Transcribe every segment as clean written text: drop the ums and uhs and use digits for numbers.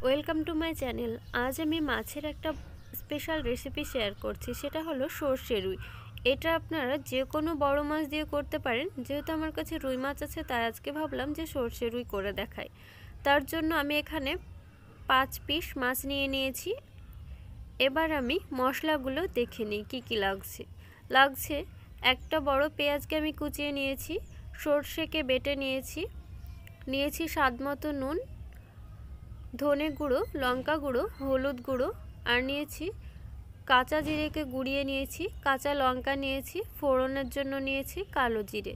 Welcome to my channel. আজ আমি মাছের একটা স্পেশাল রেসিপি শেয়ার করছি, সেটা হলো সর্ষে রুই। এটা আপনারা যে কোনো বড় মাছ দিয়ে করতে পারেন। যেহেতু আমার কাছে রুই মাছ আছে, তাই আজকে ভাবলাম যে সর্ষে রুই করে দেখাই। তার জন্য আমি এখানে 5 পিস মাছ নিয়ে নিয়েছি। এবার আমি মশলাগুলো দেখে নিই কী কী লাগছে একটা বড় পেঁয়াজকে আমি কুচিয়ে নিয়েছি, সর্ষেকে বেটে নিয়েছি স্বাদ মতো নুন, ধনে গুঁড়ো, লঙ্কা গুঁড়ো, হলুদ গুঁড়ো, আর নিয়েছি কাঁচা জিরেকে গুঁড়িয়ে নিয়েছি, কাঁচা লঙ্কা নিয়েছি, ফোড়নের জন্য নিয়েছি কালো জিরে।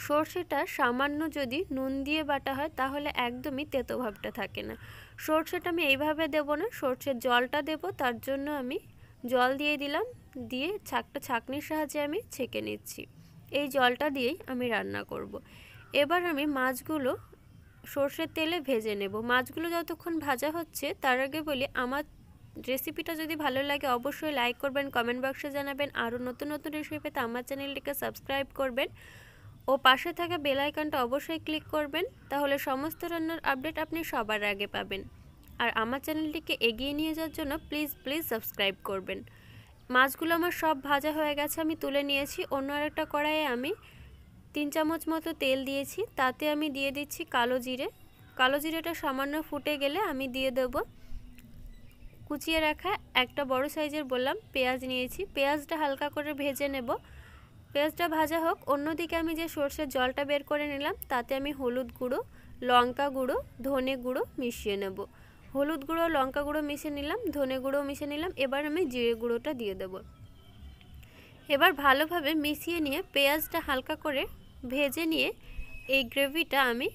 সর্ষেটা সামান্য যদি নুন দিয়ে বাটা হয় তাহলে একদমই তেতো ভাবটা থাকে না। সর্ষেটা আমি এইভাবে দেব না, সর্ষের জলটা দেব। তার জন্য আমি জল দিয়ে দিলাম, দিয়ে ছাঁকনির সাহায্যে আমি ছেঁকে নিচ্ছি। এই জলটা দিয়েই আমি রান্না করব। এবার আমি মাছগুলো সর্ষের তেলে ভেজে নেব। মাছগুলো যতক্ষণ ভাজা হচ্ছে তার আগে বলি, আমার রেসিপিটা যদি ভালো লাগে অবশ্যই লাইক করবেন, কমেন্ট বক্সে জানাবেন। আরও নতুন নতুন রেসিপি পেতে আমার চ্যানেলটিকে সাবস্ক্রাইব করবেন ও পাশে থাকা বেল আইকনটা অবশ্যই ক্লিক করবেন, তাহলে সমস্ত রান্নার আপডেট আপনি সবার আগে পাবেন। আর আমার চ্যানেলটিকে এগিয়ে নিয়ে যাওয়ার জন্য প্লিজ সাবস্ক্রাইব করবেন। মাছগুলো আমার সব ভাজা হয়ে গেছে, আমি তুলে নিয়েছি। অন্য আরেকটা কড়াইয়ে আমি 3 চামচ মতো তেল দিয়েছি, তাতে আমি দিয়ে দিচ্ছি কালো জিরে। কালো জিরেটা সামান্য ফুটে গেলে আমি দিয়ে দেব কুচিয়ে রাখা একটা বড় সাইজের পেঁয়াজ নিয়েছি। পেঁয়াজটা হালকা করে ভেজে নেব। পেঁয়াজটা ভাজা হোক, অন্যদিকে আমি যে সর্ষের জলটা বের করে নিলাম তাতে আমি হলুদ গুঁড়ো, লঙ্কা গুঁড়ো, ধনে গুঁড়ো মিশিয়ে নেব। হলুদ গুঁড়ো, লঙ্কা গুঁড়ো মিশিয়ে নিলাম, ধনে গুঁড়ো মিশিয়ে নিলাম। এবার আমি জিরে গুঁড়োটা দিয়ে দেব। এবার ভালোভাবে মিশিয়ে নিয়ে পেঁয়াজটা হালকা করে ভেজে নিয়ে এই গ্রেভিটা আমি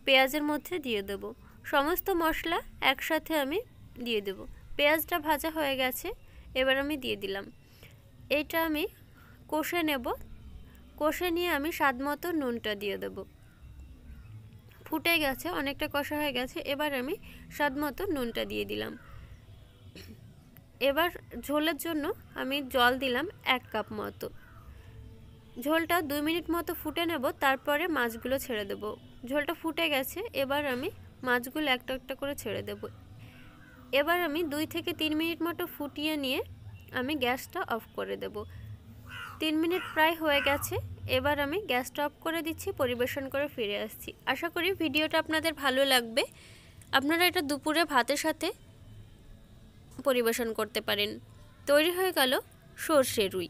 পেঁয়াজের মধ্যে দিয়ে দেব। সমস্ত মশলা একসাথে আমি দিয়ে দেব। পেঁয়াজটা ভাজা হয়ে গেছে, এবার আমি দিয়ে দিলাম। এটা আমি কষে নেব। কষে নিয়ে আমি স্বাদ মতো নুনটা দিয়ে দেব। ফুটে গেছে, অনেকটা কষা হয়ে গেছে। এবার আমি স্বাদ মতো নুনটা দিয়ে দিলাম। এবার ঝোলের জন্য আমি জল দিলাম 1 কাপ মতো। ঝোলটা 2 মিনিট মতো ফুটে নেব, তারপরে মাছগুলো ছেড়ে দেব। ঝোলটা ফুটে গেছে, এবার আমি মাছগুলো একটা একটা করে ছেড়ে দেব। এবার আমি 2 থেকে 3 মিনিট মতো ফুটিয়ে নিয়ে আমি গ্যাসটা অফ করে দেব। 3 মিনিট প্রায় হয়ে গেছে, এবার আমি গ্যাসটা অফ করে দিচ্ছি, পরিবেশন করে ফিরে আসছি। আশা করি ভিডিওটা আপনাদের ভালো লাগবে। আপনারা এটা দুপুরে ভাতের সাথে পরিবেশন করতে পারেন। তৈরি হয়ে গেল সর্ষে রুই।